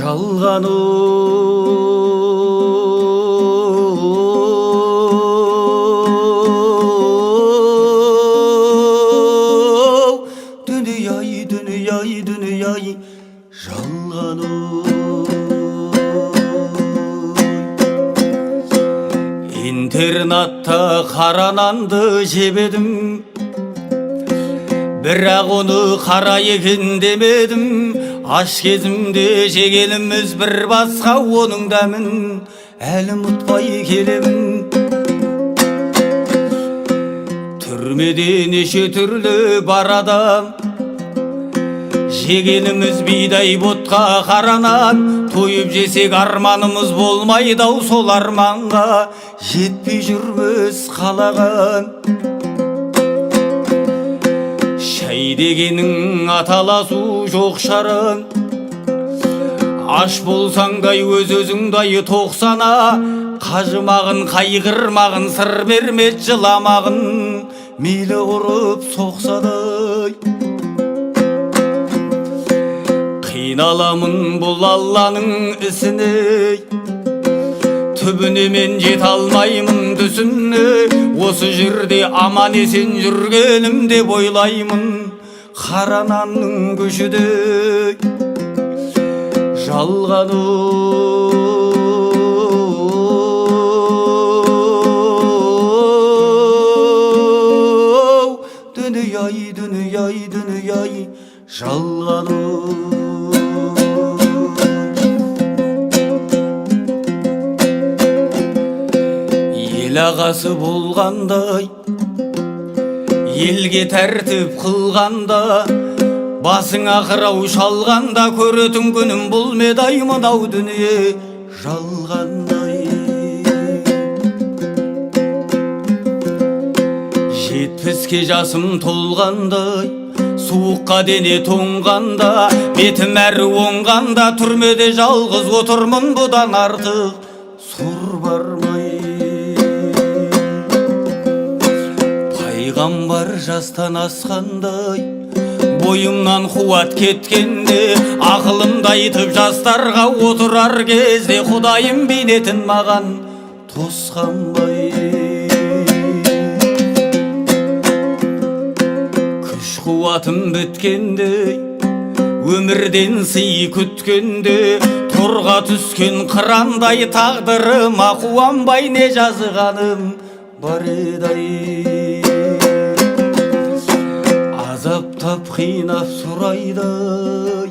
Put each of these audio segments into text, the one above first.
жалған дүние-ай, дүние-ай, дүние-ай, жалған интернатта қара нанды жебедім, бірақ оны қара екен демедім. Аш кезімде жегеніміз бір басқа, оның дәмін әлі ұмытпай келемін. Түрмеде неше түрлі бар адам, жегеніміз бидай ботқа қара нан. Тойып жесек арманымыз болмайды ау, сол арманға жетпей жүрміз қалаған. Шай дегенің аталасу жоқ шарын, аш болсаңдай өз-өзіңдай тоқсана. Қажымағын, қайғырмағын, сыр бермет жыламағын, мейлі ұрып соқсадай. Қиналамын бұл Алланың ісіне, түбіне мен жете алмаймын түсіне. Осы жерде аман есен жүргенім деп ойлаймын, қара нанның көшеде жалған дүние-ай, дүние-ай, дүние-ай, жалған ел ағасы болғандай, елге тәртіп қылғанда, басыңа қырау шалғанда, көретін күнім бұл медай, мынау дүние жалғандай. Жетпіске жасым толғандай, суыққа дене тоңғанда, бетім әрі оңғанда, түрмеде жалғыз отырмын, бұдан артық сұр бармай. Пайғамбар жастан асқандай, бойымнан қуат кеткенде, ақылымды айтып жастарға отырар кезде, Құдайым бейнетін маған тосқанбай. Күш қуатым біткенде, өмірден сый күткенде, торға түскен қырандай тағдырыма қуанбай не жазғаным бар еді. Азаптап қинап сұрайдай,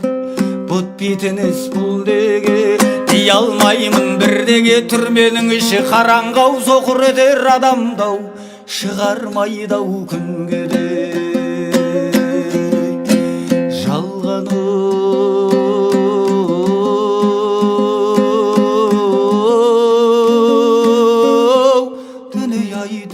бұт бетініс бұл неге, дей алмаймын бірдеге. Түрменің іші қараңғау, соқыр етер адамдау, шығармайдау күнге де жалған дүние-ай,